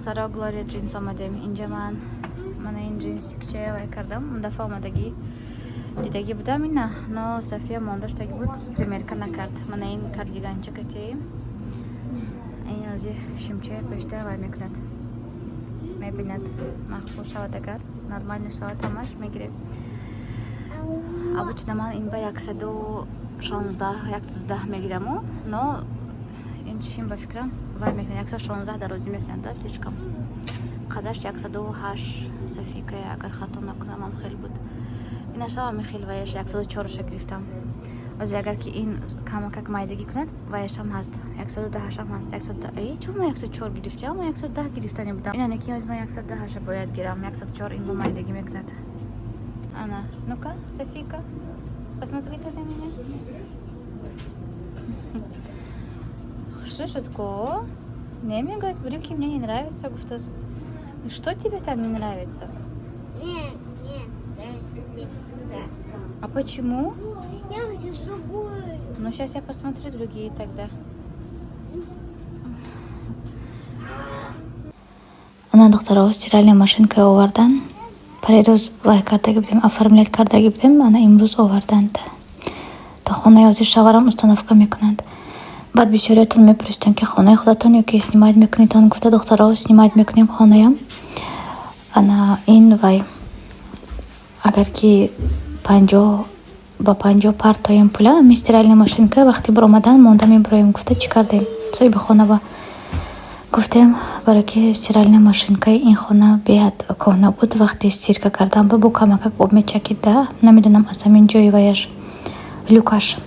دخترها گلاری جنس آمدیم اینجا. من این جنس کچه وای کردم. اون دفعه آمدگی دیدگی بودم این نه صفیه مانداشتگی بود پریمیر که نکرد. من این کاردیگان چکتی این ازی شمچه پشته وای میکند میبیند مخفوش شود اگر نرمال نشود همش میگیره. обычно من این با 116 110 میگیرم و نه این شیم با فکرم وای میکنه 116 درازی میکنند است لیشکم قدرش 108 صفی که اگر خطا نکنم هم خیلی بود. این اشتباه هم خیلی وایش 104 رو گرفتم. از اگر که این کمک مایدگی کند وایش هم هست 110 هم هست 110 ای چون ما 104 گرفتم ما 110 گرفتنی بودم. این نکی از ما 110 باید گیرم 104 این با مایدگی میکند. انا ну-ка Софийка посмотри-ка на меня. Что шутко? Не, мне говорит, брюки мне не нравятся, Гуфтос. Что тебе там не нравится? Нет, да. А почему? Я хочу другую. Ну, сейчас я посмотрю другие тогда. Она доктора стиральной машинкой овардан. Парирус вай кардagi будем, оформлять кардagi будем, она имрuz оварданд. Та хона ёзи шаварам установка мекунанд. بعد بیچاره‌تون میپرسیدن که خانه خودتون یا که سنیمایت میکنید. اون گفته دخترها سنیمایت میکنیم خانه‌ام. انا این وای اگر که 50 با 50 پارتایم پولا میسترالنی ماشینکه وقتی بر اومدن مونده میبرایم. گفته چی کردیم صاحب خانه با گفتیم برای که استرالنی ماشینکه این خانه بیاد کهنه بود وقتی استیرکه کردم با کمک باب میچکید ده نمیدونم از همین جای وایش لوکاش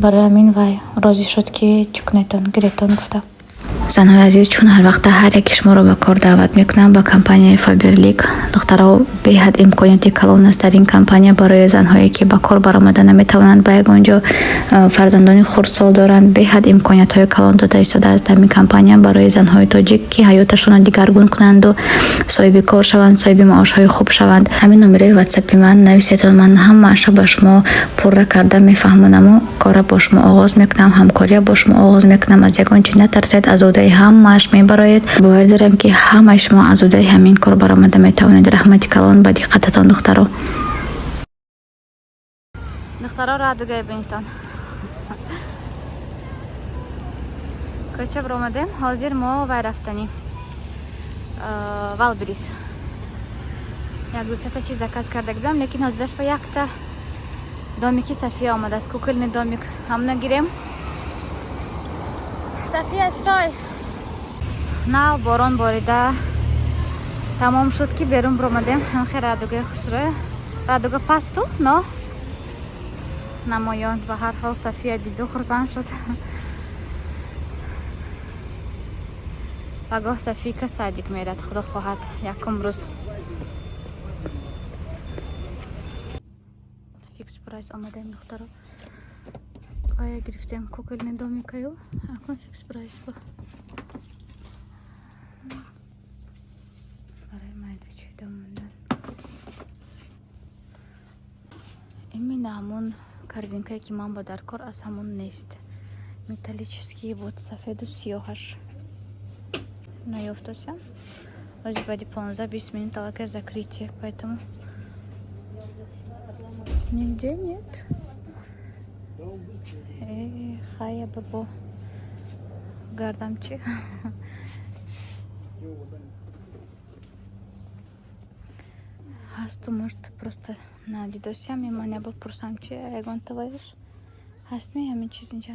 برای همین وای راضی شد که چکنتون گریتون گفته. زنهای عزیز چون هر وقت هر یکیش ما رو به کار دعوت میکنم با کمپانی فابرلیک دخترها به حد امکاناتی کلان است در این کمپانی برای زنهایی که به کار برآمده نمیتوانند با یگانجا فرزندان خردسال دارند. به حد امکانات های کلان داده ایستاده است در این کمپانی برای زنهای تاجیک که حیاتشون دیگرگون کنند و صاحب کار شوند صاحب معاش های خوب شوند. همین نمره واتساپ من نویسید من هم معاش با شما پر کرده میفهمونم و کار با شما آغاز میکنم همکاری با شما آغاز میکنم. از یگانچه نترسید از هم ماش میبراید. باور دارم که همه شما از اودای همین کار برآمده میتوانید. رحمتی کلان با دقتتان دخترها را دوگه بینتان کچه برآمدیم. حاضر ما وای رفتنی والبریز یک دو سه چیز زکاز کرده بودم لیکن حاضرش با یک تا دامیکی صفیه آمده است. کوکلن دامیک هم نگیریم. صفیه استای نه باران باریده تمام شد که بیرون برآمدیم. هم خیلی رادوگه خوشروه رادوگه پستو نه نمایان به هر حال صفیه دیدو خرسان شد. بگاه صفیه که صادق میرد خدا خواهد یکم روز فیکس پرایس آمدیم دخترها آیا گرفتیم کوکل ندامی کهو اکن فیکس پرایس با این همون کارزینکایی که من با در کار از همون نیست. металлический بود سفید و سیاهش نیافتاشم. از بعد 15-20 минут только закрытие, поэтому нигде нет. Хая бабо гардамчи. هست может просто на дидося мимо не بپرسم چه اگان توایش هست می همین چیز اینجا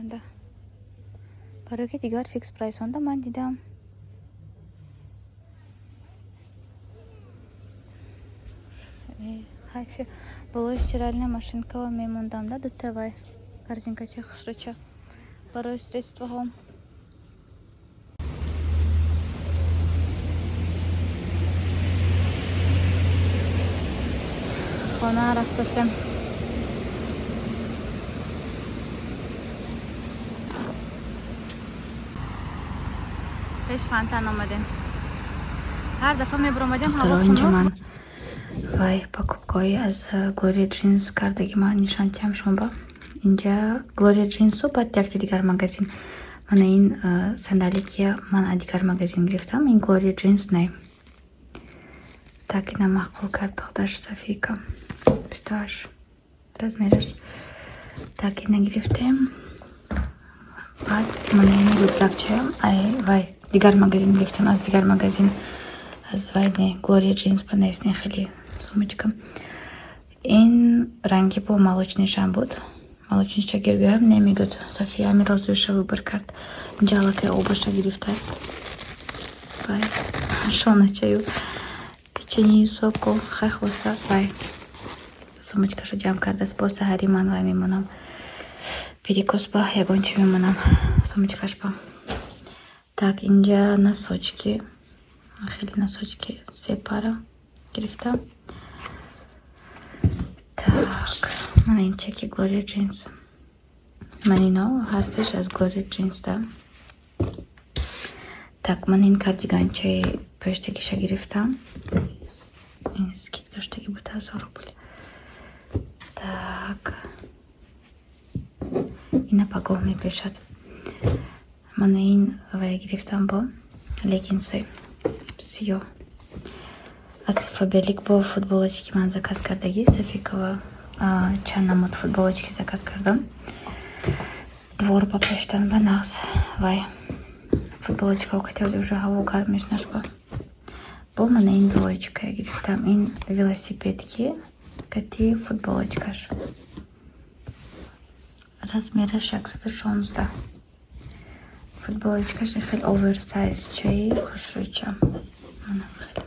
برای که دیگر فیکس پرایس هونده من دیدم. حیفه بالای стиральная машинка میموندم да до توای корзинка چه خوشرچه برای средства هم خانه رفتم. پیش فانتان آمدیم. هر دفعه میبرامدیم هوا خونو. وای پاکوبکایی از گلوریا جینز کردگی من نشان تیم شما با اینجا گلوریا جینز و بعد یک دیگر مگزین Mana این صندلی که من از دیگر مغازه گرفتم این گلوری جینس نه. Так اینم معقول کرد دخترش صفیکا 28 размерش. Так اینو گرفتم. بعد من این رюкзакчаем وای دیگر مغازه گرفتم از دیگر مغازه از وای گلوری جینس بنویسنی خیلی сумочка. این رنگی با молочныйшам بود. молочныйша گرفتم نمیگود. صفیه می розовыйша выбор کرد. اینجا لکه обувша گرفته است. وای شونочаю. Печенье соку خخلوسا وای сумочкаша جمع کرده است. با سحری من وای میمونم. перекус با ягончу میمونم. сумочкаш با. Так اینجا носочки. خیلی носочки سه پاره گرفتم. Так, من این چکی گلوری جینس. من اینو هر سش از گلوری جینس دارم. Так, من این کاردیگانچه پشتگیش گرفتم. این скидкаштаги بود 1000 рубль. Так. اینا پگاه میپیشد. من این وای گرفتم با леггинсы سیاه. از فابریک با футболочки من заказ کردگی Софикова چند نمود футболочки заказ کردم. двор попештан ба нағз вай футболочка хотел уже ҳаво гармиш нашба. Бо мана ин двоечка гирифтам. Ин велосипедки кати футболочкаш. размераш 116. футболочкаш хел оверсайз чаи хушруча. Мана хел.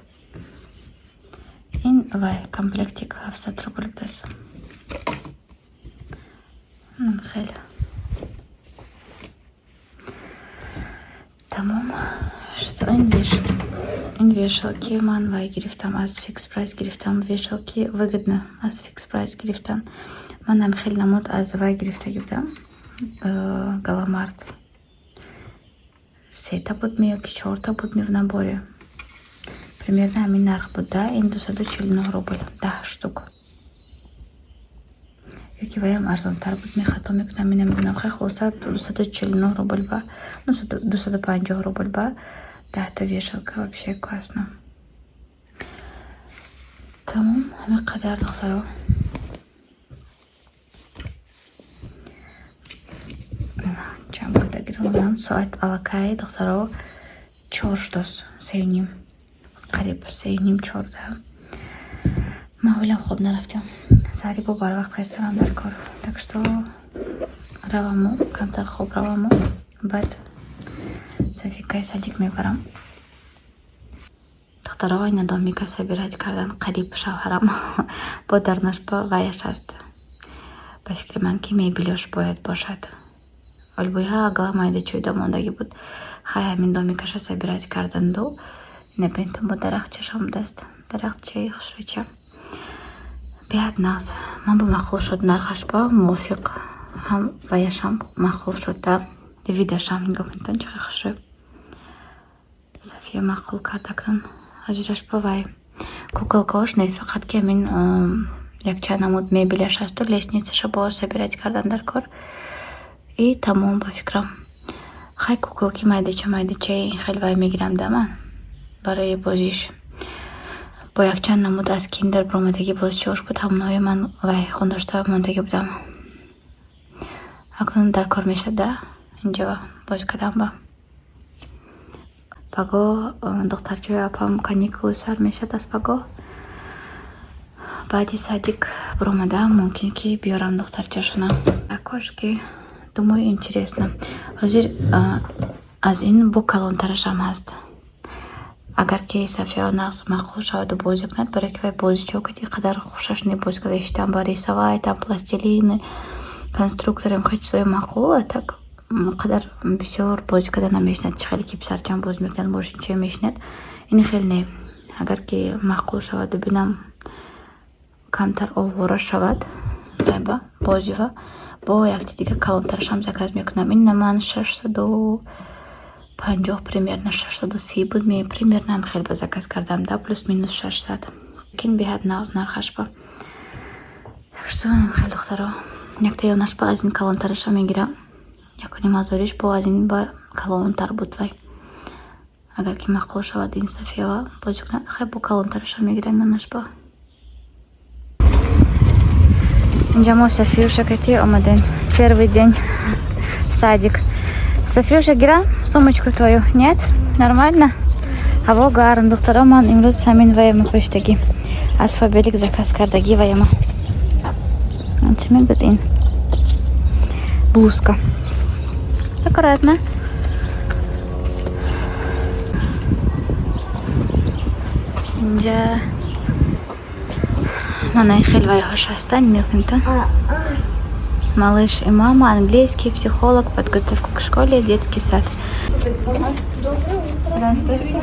این وای کامپلکتیک 700 روبل بس. خیلی تمام شد. این вешалки من وای گرفتم از فیکس پرایس گرفتم. вешалки выгодно از فیکس پرایس گرفتم. من هم خیلی نمود از وای گرفته بودم. галамарт 3 تا بود می که 4 تا بود می в наборе. Примерно همین نرخ بود. ده این 249 روبل 10 штук. یکی وایم ارزان تر بود. می خطا میکنم می نمیدونم. خیلی خلاصه 249 روبل با 250 روبل با 10 تا вешалка. вообще классно. تمام همین قدر دخترها. جمع کرده گیرم. ساعت алакай دخترها 4 штос سینیم. قریب 3:30-4. ما اولم خوب نرفتم. سری با بر وقت خستم در کار. так что روامو کمتر خوب روامو. بعد صفیکای садик میبرم. دخترها اینا دومیکا собирать کردن. قریب شوهرم با درنش با وایش است. به فکر من که میبلیوش باید باشد. البویها اگلامایده چویده موندگی بود. خیلی همین دومیکاش собирать کردن دو. نبینتم با درخت چشم دست. درخت چه خشوچه. بیاد ناز. من با مخلوق شد نرخش با موفق. هم ویشم مخلوق شد دا. دویدشم نگفتن چه خشوچه. صفیه مخلوق کردکتن. اجرش با وی. کوکلکاش نیست فقط که من یک چند نمود میبیلش هست و لسنیسش با собирать کردن در کار. ای تمام با فکرم. خیلی کوکلکی مایده چه خیلی وی میگیرم دا من. برای بازیش با یک چند نمود از کیندر برامدگی بازیش بود. همونهای من وای خونداشته ماندگی بودم. اکنون در کار میشه ده اینجا باز کردم با پگاه دخترچوی اپام کانیکول سر میشه از پگاه. بعدی садик برامده ممکن که بیارم دخترچشونه. اکاش که думаю интересно. حاضر از این بو کلانترش هم هست. اگر که صفیه نقص مخلوق شود و بازی کند برای که بازی چوکتی قدر خوشش نباز کرده اشتم برای سوای там пластилин конструктором خیلی چیزای مخلوقه так قدر بسیار بازی کرده نمیشند. خیلی که بسرچان باز میکنن ماشین چه میشند. این خیلی نه. اگر که مخلوق شود و بینم کمتر آواره شود با بازی و با یک دیگه کلانترش هم заказ میکنم. این من 650 примерно 630 بود. می примерно هم خیلی با заказ کردم ده плюс минус 600. کین بیاد ناز نرخش با. так что خیلی دخترها یک تا یونش با از این کلانترش هم میگیرم. якуни мазориш бо аз ин ба калонтар буд вай. Агар ки мақбул шавад ин Софиява бозӣ кунад, хай бо калонтарашро мегирам манаш бо. Инҷа мо Софиюша кати омадем. Первый день в садик. Софиюша, гирам сумочку твою. Нет? Нормально? Ҳаво гарм. Духтара ман имрӯз ҳамин ваяма пӯштагӣ. Аз Фабелик заказ кардагӣ ваяма. Чӣ мегӯд ин? Блузка. Аккуратно. Инҷа манаи хеле ваяҳош ҳастанд. Нигӯҳ то. Малыш и мама, английский, психолог, подготовка к школе, детский сад. Здравствуйте.